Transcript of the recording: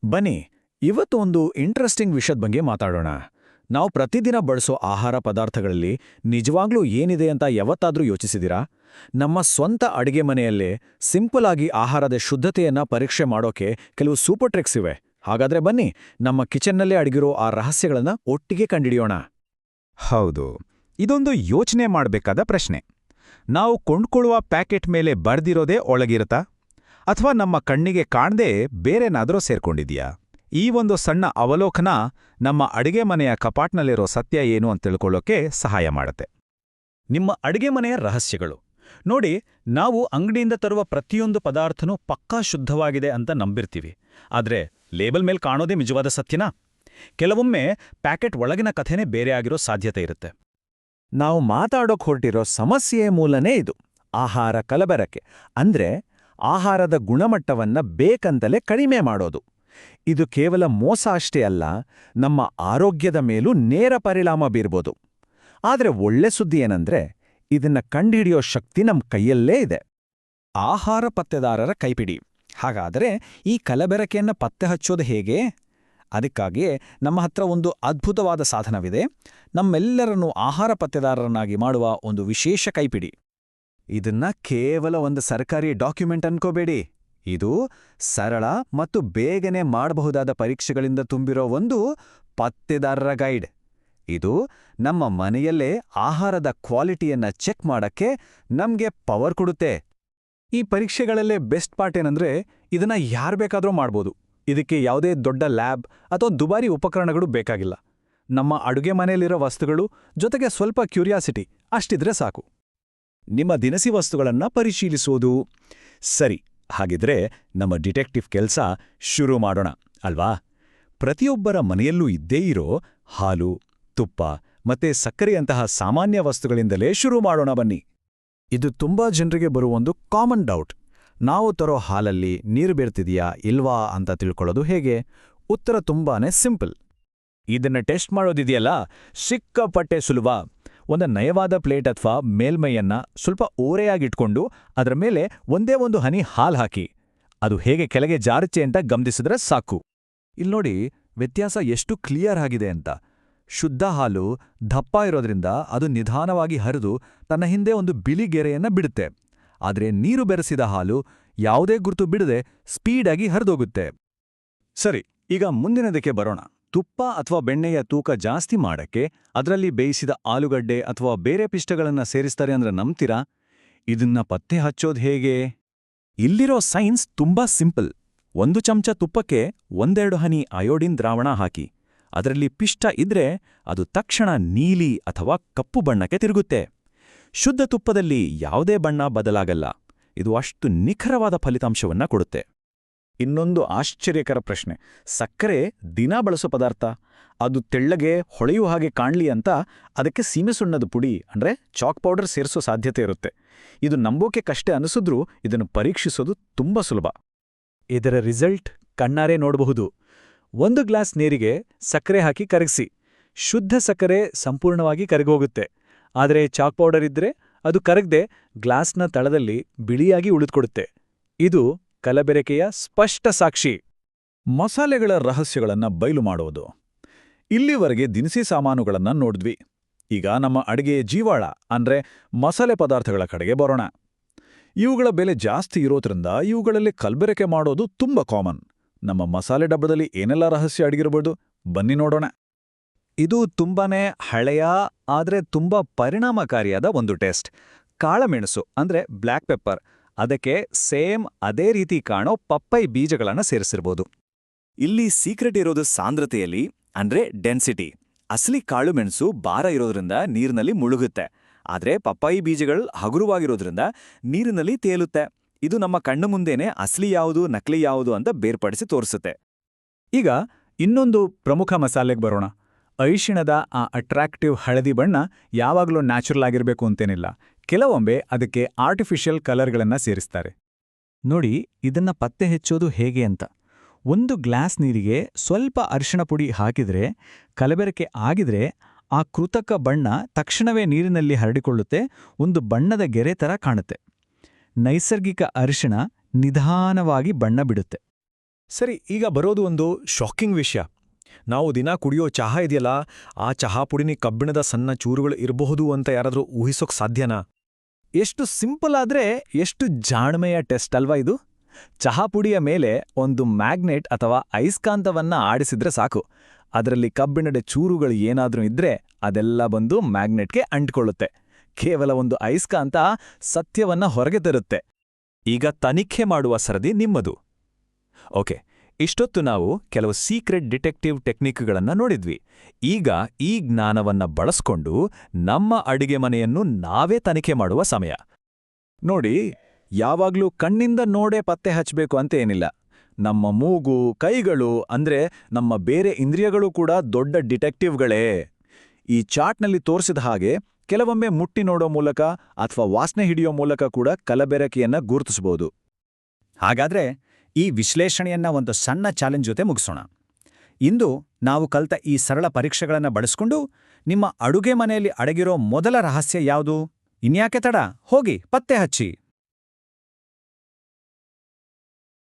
ಬನ್ನಿ ಇವತ್ತು ಒಂದು ಇಂಟ್ರೆಸ್ಟಿಂಗ್ ವಿಷಯದ ಬಗ್ಗೆ ಮಾತಾಡೋಣ. ನಾವು ಪ್ರತಿದಿನ ಬಳಸೋ ಆಹಾರ ಪದಾರ್ಥಗಳಲ್ಲಿ ನಿಜವಾಗ್ಲೂ ಏನಿದೆ ಅಂತ ಯಾವತ್ತಾದ್ರೂ ಯೋಚಿಸಿದಿರಾ? ನಮ್ಮ ಸ್ವಂತ ಅಡಿಗೆ ಮನೆಯಲ್ಲೇ ಸಿಂಪಲ್ ಆಗಿ ಆಹಾರದ ಶುದ್ಧತೆಯನ್ನ ಪರೀಕ್ಷೆ ಮಾಡೋಕೆ ಕೆಲವು ಸೂಪರ್ ಟ್ರಿಕ್ಸ್ ಇವೆ. ಹಾಗಾದ್ರೆ ಬನ್ನಿ ನಮ್ಮ ಕಿಚನ್ನಲ್ಲೇ ಅಡಗಿರೋ ಆ ರಹಸ್ಯಗಳನ್ನ ಒಟ್ಟಿಗೆ ಕಂಡಿಡಿಯೋಣ. ಹೌದು, ಇದೊಂದು ಯೋಚನೆ ಮಾಡಬೇಕಾದ ಪ್ರಶ್ನೆ. ನಾವು ಕೊಂಡ್ಕೊಳ್ಳುವ ಪ್ಯಾಕೆಟ್ ಮೇಲೆ ಬರ್ದಿರೋದೇ ಒಳಗಿರುತ್ತಾ? ಅಥವಾ ನಮ್ಮ ಕಣ್ಣಿಗೆ ಕಾಣದೇ ಬೇರೆನಾದ್ರೂ ಸೇರ್ಕೊಂಡಿದ್ಯಾ? ಈ ಒಂದು ಸಣ್ಣ ಅವಲೋಕನ ನಮ್ಮ ಅಡಿಗೆ ಮನೆಯ ಕಪಾಟ್ನಲ್ಲಿರೋ ಸತ್ಯ ಏನು ಅಂತ ತಿಳ್ಕೊಳ್ಳೋಕೆ ಸಹಾಯ ಮಾಡುತ್ತೆ. ನಿಮ್ಮ ಅಡಿಗೆ ಮನೆಯ ರಹಸ್ಯಗಳು ನೋಡಿ. ನಾವು ಅಂಗಡಿಯಿಂದ ತರುವ ಪ್ರತಿಯೊಂದು ಪದಾರ್ಥನೂ ಪಕ್ಕಾ ಶುದ್ಧವಾಗಿದೆ ಅಂತ ನಂಬಿರ್ತೀವಿ. ಆದ್ರೆ ಲೇಬಲ್ ಮೇಲೆ ಕಾಣೋದೇ ನಿಜವಾದ ಸತ್ಯನಾ? ಕೆಲವೊಮ್ಮೆ ಪ್ಯಾಕೆಟ್ ಒಳಗಿನ ಕಥೆನೇ ಬೇರೆ ಆಗಿರೋ ಸಾಧ್ಯತೆ ಇರುತ್ತೆ. ನಾವು ಮಾತಾಡೋಕ್ ಹೊರಟಿರೋ ಸಮಸ್ಯೆಯ ಮೂಲನೇ ಇದು. ಆಹಾರ ಕಲಬೆರಕೆ ಅಂದ್ರೆ ಆಹಾರದ ಗುಣಮಟ್ಟವನ್ನ ಬೇಕಂತಲೇ ಕಡಿಮೆ ಮಾಡೋದು. ಇದು ಕೇವಲ ಮೋಸ ಅಷ್ಟೇ ಅಲ್ಲ, ನಮ್ಮ ಆರೋಗ್ಯದ ಮೇಲೂ ನೇರ ಪರಿಣಾಮ ಬೀರ್ಬೋದು. ಆದ್ರೆ ಒಳ್ಳೆ ಸುದ್ದಿ ಏನಂದ್ರೆ ಇದನ್ನ ಕಂಡುಹಿಡಿಯೋ ಶಕ್ತಿ ನಮ್ಮ ಕೈಯಲ್ಲೇ ಇದೆ. ಆಹಾರ ಪತ್ತೆದಾರರ ಕೈಪಿಡಿ. ಹಾಗಾದರೆ ಈ ಕಲಬೆರಕೆಯನ್ನ ಪತ್ತೆ ಹಚ್ಚೋದು ಹೇಗೆ? ಅದಕ್ಕಾಗಿಯೇ ನಮ್ಮ ಹತ್ರ ಒಂದು ಅದ್ಭುತವಾದ ಸಾಧನವಿದೆ. ನಮ್ಮೆಲ್ಲರನ್ನೂ ಆಹಾರ ಪತ್ತೆದಾರರನ್ನಾಗಿ ಮಾಡುವ ಒಂದು ವಿಶೇಷ ಕೈಪಿಡಿ. ಇದನ್ನ ಕೇವಲ ಒಂದು ಸರ್ಕಾರಿ ಡಾಕ್ಯುಮೆಂಟ್ ಅನ್ಕೋಬೇಡಿ. ಇದು ಸರಳ ಮತ್ತು ಬೇಗನೆ ಮಾಡಬಹುದಾದ ಪರೀಕ್ಷೆಗಳಿಂದ ತುಂಬಿರೋ ಒಂದು ಪತ್ತೆದಾರರ ಗೈಡ್. ಇದು ನಮ್ಮ ಮನೆಯಲ್ಲೇ ಆಹಾರದ ಕ್ವಾಲಿಟಿಯನ್ನ ಚೆಕ್ ಮಾಡಕ್ಕೆ ನಮ್ಗೆ ಪವರ್ ಕೊಡುತ್ತೆ. ಈ ಪರೀಕ್ಷೆಗಳಲ್ಲೇ ಬೆಸ್ಟ್ ಪಾರ್ಟ್ ಏನಂದ್ರೆ ಇದನ್ನ ಯಾರು ಬೇಕಾದ್ರೂ ಮಾಡ್ಬೋದು. ಇದಕ್ಕೆ ಯಾವುದೇ ದೊಡ್ಡ ಲ್ಯಾಬ್ ಅಥವಾ ದುಬಾರಿ ಉಪಕರಣಗಳು ಬೇಕಾಗಿಲ್ಲ. ನಮ್ಮ ಅಡುಗೆ ಮನೆಯಲ್ಲಿರೋ ವಸ್ತುಗಳು ಜೊತೆಗೆ ಸ್ವಲ್ಪ ಕ್ಯೂರಿಯಾಸಿಟಿ ಅಷ್ಟಿದ್ರೆ ಸಾಕು. ನಿಮ್ಮ ದಿನಸಿ ವಸ್ತುಗಳನ್ನ ಪರಿಶೀಲಿಸೋದು. ಸರಿ, ಹಾಗಿದ್ರೆ ನಮ್ಮ ಡಿಟೆಕ್ಟಿವ್ ಕೆಲ್ಸ ಶುರು ಮಾಡೋಣ ಅಲ್ವಾ? ಪ್ರತಿಯೊಬ್ಬರ ಮನೆಯಲ್ಲೂ ಇದ್ದೇ ಇರೋ ಹಾಲು, ತುಪ್ಪ ಮತ್ತೆ ಸಕ್ಕರೆಯಂತಹ ಸಾಮಾನ್ಯ ವಸ್ತುಗಳಿಂದಲೇ ಶುರು ಮಾಡೋಣ ಬನ್ನಿ. ಇದು ತುಂಬಾ ಜನರಿಗೆ ಬರುವೊಂದು ಕಾಮನ್ ಡೌಟ್. ನಾವು ತರೋ ಹಾಲಲ್ಲಿ ನೀರು ಬೆರ್ತಿದೆಯಾ ಇಲ್ವಾ ಅಂತ ತಿಳ್ಕೊಳ್ಳೋದು ಹೇಗೆ? ಉತ್ತರ ತುಂಬಾನೇ ಸಿಂಪಲ್. ಇದನ್ನ ಟೆಸ್ಟ್ ಮಾಡೋದಿದೆಯಲ್ಲ, ಸಿಕ್ಕಾಪಟ್ಟೆ ಸುಲಭ. ಒಂದು ನಯವಾದ ಪ್ಲೇಟ್ ಅಥವಾ ಮೇಲ್ಮೈಯನ್ನ ಸ್ವಲ್ಪ ಓರೆಯಾಗಿಟ್ಕೊಂಡು ಅದರ ಮೇಲೆ ಒಂದೇ ಒಂದು ಹನಿ ಹಾಲು ಹಾಕಿ ಅದು ಹೇಗೆ ಕೆಳಗೆ ಜಾರುತ್ತೆ ಅಂತ ಗಮನಿಸಿದ್ರೆ ಸಾಕು. ಇಲ್ನೋಡಿ ವ್ಯತ್ಯಾಸ ಎಷ್ಟು ಕ್ಲಿಯರ್ ಆಗಿದೆ ಅಂತ. ಶುದ್ಧ ಹಾಲು ದಪ್ಪ ಇರೋದ್ರಿಂದ ಅದು ನಿಧಾನವಾಗಿ ಹರಿದು ತನ್ನ ಹಿಂದೆ ಒಂದು ಬಿಳಿ ಗೆರೆಯನ್ನ ಬಿಡುತ್ತೆ. ಆದ್ರೆ ನೀರು ಬೆರೆಸಿದ ಹಾಲು ಯಾವುದೇ ಗುರುತು ಬಿಡದೆ ಸ್ಪೀಡಾಗಿ ಹರಿದೋಗುತ್ತೆ. ಸರಿ, ಈಗ ಮುಂದಿನದಕ್ಕೆ ಬರೋಣ. ತುಪ್ಪ ಅಥವಾ ಬೆಣ್ಣೆಯ ತೂಕ ಜಾಸ್ತಿ ಮಾಡಕ್ಕೆ ಅದರಲ್ಲಿ ಬೇಯಿಸಿದ ಆಲೂಗಡ್ಡೆ ಅಥವಾ ಬೇರೆ ಪಿಷ್ಟಗಳನ್ನ ಸೇರಿಸ್ತಾರೆ ಅಂದ್ರೆ ನಂಬ್ತೀರಾ? ಇದನ್ನ ಪತ್ತೆ ಹಚ್ಚೋದು ಹೇಗೆ? ಇಲ್ಲಿರೋ ಸೈನ್ಸ್ ತುಂಬಾ ಸಿಂಪಲ್. 1 ಚಮಚ ತುಪ್ಪಕ್ಕೆ 1-2 ಹನಿ ಅಯೋಡಿನ್ ದ್ರಾವಣ ಹಾಕಿ. ಅದರಲ್ಲಿ ಪಿಷ್ಟ ಇದ್ರೆ ಅದು ತಕ್ಷಣ ನೀಲಿ ಅಥವಾ ಕಪ್ಪು ಬಣ್ಣಕ್ಕೆ ತಿರುಗುತ್ತೆ. ಶುದ್ಧ ತುಪ್ಪದಲ್ಲಿ ಯಾವುದೇ ಬಣ್ಣ ಬದಲಾಗಲ್ಲ. ಇದು ಅಷ್ಟು ನಿಖರವಾದ ಫಲಿತಾಂಶವನ್ನ ಕೊಡುತ್ತೆ. ಇನ್ನೊಂದು ಆಶ್ಚರ್ಯಕರ ಪ್ರಶ್ನೆ. ಸಕ್ಕರೆ ದಿನಾ ಬಳಸೋ ಪದಾರ್ಥ. ಅದು ತೆಳ್ಳಗೆ ಹೊಳೆಯುವ ಹಾಗೆ ಕಾಣ್ಲಿ ಅಂತ ಅದಕ್ಕೆ ಸೀಮೆಸುಣ್ಣದ ಪುಡಿ ಅಂದ್ರೆ ಚಾಕ್ ಪೌಡರ್ ಸೇರಿಸೋ ಸಾಧ್ಯತೆ ಇರುತ್ತೆ. ಇದು ನಂಬೋಕೆ ಕಷ್ಟ ಅನಿಸಿದ್ರೂ ಇದನ್ನು ಪರೀಕ್ಷಿಸೋದು ತುಂಬಾ ಸುಲಭ. ಇದರ ರಿಸಲ್ಟ್ ಕಣ್ಣಾರೆ ನೋಡಬಹುದು. 1 ಗ್ಲಾಸ್ ನೀರಿಗೆ ಸಕ್ಕರೆ ಹಾಕಿ ಕರಗಿಸಿ. ಶುದ್ಧ ಸಕ್ಕರೆ ಸಂಪೂರ್ಣವಾಗಿ ಕರಗೋಗುತ್ತೆ. ಆದರೆ ಚಾಕ್ ಪೌಡರ್ ಇದ್ರೆ ಅದು ಕರಗದೆ ಗ್ಲಾಸ್ನ ತಳದಲ್ಲಿ ಬಿಳಿಯಾಗಿ ಉಳಿದುಕೊಡುತ್ತೆ. ಇದು ಕಲಬೆರಕೆಯ ಸ್ಪಷ್ಟ ಸಾಕ್ಷಿ. ಮಸಾಲೆಗಳ ರಹಸ್ಯಗಳನ್ನ ಬಯಲು ಮಾಡೋದು. ಇಲ್ಲಿವರೆಗೆ ದಿನಸಿ ಸಾಮಾನುಗಳನ್ನ ನೋಡಿದ್ವಿ. ಈಗ ನಮ್ಮ ಅಡಿಗೆಯ ಜೀವಾಳ ಅಂದ್ರೆ ಮಸಾಲೆ ಪದಾರ್ಥಗಳ ಕಡೆಗೆ ಬರೋಣ. ಇವುಗಳ ಬೆಲೆ ಜಾಸ್ತಿ ಇರೋದ್ರಿಂದ ಇವುಗಳಲ್ಲಿ ಕಲಬೆರಕೆ ಮಾಡೋದು ತುಂಬಾ ಕಾಮನ್. ನಮ್ಮ ಮಸಾಲೆ ಡಬ್ಬದಲ್ಲಿ ಏನೆಲ್ಲ ರಹಸ್ಯ ಅಡಗಿರಬಹುದು ಬನ್ನಿ ನೋಡೋಣ. ಇದು ತುಂಬಾನೇ ಹಳೆಯ ಆದ್ರೆ ತುಂಬಾ ಪರಿಣಾಮಕಾರಿಯಾದ ಒಂದು ಟೆಸ್ಟ್. ಕಾಳಮೆಣಸು ಅಂದ್ರೆ ಬ್ಲ್ಯಾಕ್ ಪೆಪ್ಪರ್, ಅದಕ್ಕೆ ಸೇಮ್ ಅದೇ ರೀತಿ ಕಾಣೋ ಪಪ್ಪೈ ಬೀಜಗಳನ್ನ ಸೇರಿಸಿರ್ಬೋದು. ಇಲ್ಲಿ ಸೀಕ್ರೆಟ್ ಇರೋದು ಸಾಂದ್ರತೆಯಲ್ಲಿ ಅಂದ್ರೆ ಡೆನ್ಸಿಟಿ. ಅಸಲಿ ಕಾಳುಮೆಣಸು ಭಾರ ಇರೋದ್ರಿಂದ ನೀರಿನಲ್ಲಿ ಮುಳುಗುತ್ತೆ. ಆದ್ರೆ ಪಪ್ಪಾಯಿ ಬೀಜಗಳು ಹಗುರವಾಗಿರೋದ್ರಿಂದ ನೀರಿನಲ್ಲಿ ತೇಲುತ್ತೆ. ಇದು ನಮ್ಮ ಕಣ್ಣು ಮುಂದೆನೇ ಅಸಲಿ ಯಾವುದು ನಕಲಿ ಯಾವುದು ಅಂತ ಬೇರ್ಪಡಿಸಿ ತೋರಿಸುತ್ತೆ. ಈಗ ಇನ್ನೊಂದು ಪ್ರಮುಖ ಮಸಾಲೆಗೆ ಬರೋಣ. ಅರಿಶಿಣದ ಆ ಅಟ್ರಾಕ್ಟಿವ್ ಹಳದಿ ಬಣ್ಣ ಯಾವಾಗಲೂ ನ್ಯಾಚುರಲ್ ಆಗಿರಬೇಕು ಅಂತೇನಿಲ್ಲ. ಕೆಲವೊಮ್ಮೆ ಅದಕ್ಕೆ ಆರ್ಟಿಫಿಷಿಯಲ್ ಕಲರ್ಗಳನ್ನ ಸೇರಿಸ್ತಾರೆ. ನೋಡಿ, ಇದನ್ನ ಪತ್ತೆ ಹಚ್ಚೋದು ಹೇಗೆ ಅಂತ. 1 ಗ್ಲಾಸ್ ನೀರಿಗೆ ಸ್ವಲ್ಪ ಅರಿಶಿಣ ಪುಡಿ ಹಾಕಿದ್ರೆ ಕಲಬೆರಕೆ ಆಗಿದ್ರೆ ಆ ಕೃತಕ ಬಣ್ಣ ತಕ್ಷಣವೇ ನೀರಿನಲ್ಲಿ ಹರಡಿಕೊಳ್ಳುತ್ತೆ. ಒಂದು ಬಣ್ಣದ ಗೆರೆ ಥರ ಕಾಣುತ್ತೆ. ನೈಸರ್ಗಿಕ ಅರಿಶಿಣ ನಿಧಾನವಾಗಿ ಬಣ್ಣ ಬಿಡುತ್ತೆ. ಸರಿ, ಈಗ ಬರೋದು ಒಂದು ಶಾಕಿಂಗ್ ವಿಷಯ. ನಾವು ದಿನ ಕುಡಿಯೋ ಚಹಾ ಇದೆಯಲ್ಲ, ಆ ಚಹಾ ಪುಡಿನಿ ಕಬ್ಬಿಣದ ಸಣ್ಣ ಚೂರುಗಳು ಇರಬಹುದು ಅಂತ ಯಾರಾದ್ರೂ ಊಹಿಸೋಕ್ ಸಾಧ್ಯನಾ? ಎಷ್ಟು ಸಿಂಪಲ್ ಆದ್ರೆ ಎಷ್ಟು ಜಾಣ್ಮೆಯ ಟೆಸ್ಟ್ ಅಲ್ವಾ ಇದು? ಚಹಾ ಪುಡಿಯ ಮೇಲೆ ಒಂದು ಮ್ಯಾಗ್ನೆಟ್ ಅಥವಾ ಅಯಸ್ಕಾಂತವನ್ನ ಆಡಿಸಿದ್ರೆ ಸಾಕು. ಅದರಲ್ಲಿ ಕಬ್ಬಿಣದ ಚೂರುಗಳು ಏನಾದ್ರೂ ಇದ್ರೆ ಅದೆಲ್ಲ ಬಂದು ಮ್ಯಾಗ್ನೆಟ್ಗೆ ಅಂಟ್ಕೊಳ್ಳುತ್ತೆ. ಕೇವಲ ಒಂದು ಅಯಸ್ಕಾಂತ ಸತ್ಯವನ್ನ ಹೊರಗೆ ತರುತ್ತೆ. ಈಗ ತನಿಖೆ ಮಾಡುವ ಸರದಿ ನಿಮ್ಮದು. ಓಕೆ, ಇಷ್ಟೊತ್ತು ನಾವು ಕೆಲವು ಸೀಕ್ರೆಟ್ ಡಿಟೆಕ್ಟಿವ್ ಟೆಕ್ನಿಕ್ಗಳನ್ನ ನೋಡಿದ್ವಿ. ಈಗ ಈ ಜ್ಞಾನವನ್ನ ಬಳಸ್ಕೊಂಡು ನಮ್ಮ ಅಡಿಗೆ ಮನೆಯನ್ನು ನಾವೇ ತನಿಖೆ ಮಾಡುವ ಸಮಯ. ನೋಡಿ, ಯಾವಾಗ್ಲೂ ಕಣ್ಣಿಂದ ನೋಡೇ ಪತ್ತೆ ಹಚ್ಚಬೇಕು ಅಂತ ಏನಿಲ್ಲ. ನಮ್ಮ ಮೂಗು, ಕೈಗಳು ಅಂದ್ರೆ ನಮ್ಮ ಬೇರೆ ಇಂದ್ರಿಯಗಳು ಕೂಡ ದೊಡ್ಡ ಡಿಟೆಕ್ಟಿವ್ಗಳೇ. ಈ ಚಾರ್ಟ್ನಲ್ಲಿ ತೋರಿಸಿದ ಹಾಗೆ ಕೆಲವೊಮ್ಮೆ ಮುಟ್ಟಿ ನೋಡೋ ಮೂಲಕ ಅಥವಾ ವಾಸನೆ ಹಿಡಿಯೋ ಮೂಲಕ ಕೂಡ ಕಲಬೆರಕೆಯನ್ನ ಗುರುತಿಸಬಹುದು. ಹಾಗಾದ್ರೆ ಈ ವಿಶ್ಲೇಷಣೆಯನ್ನ ಒಂದು ಸಣ್ಣ ಚಾಲೆಂಜ್ ಜೊತೆ ಮುಗಿಸೋಣ. ಇಂದು ನಾವು ಕಲಿತ ಈ ಸರಳ ಪರೀಕ್ಷೆಗಳನ್ನು ಬಳಸ್ಕೊಂಡು ನಿಮ್ಮ ಅಡುಗೆ ಮನೆಯಲ್ಲಿ ಅಡಗಿರೋ ಮೊದಲ ರಹಸ್ಯ ಯಾವುದು? ಇನ್ಯಾಕೆ ತಡ, ಹೋಗಿ ಪತ್ತೆ ಹಚ್ಚಿ.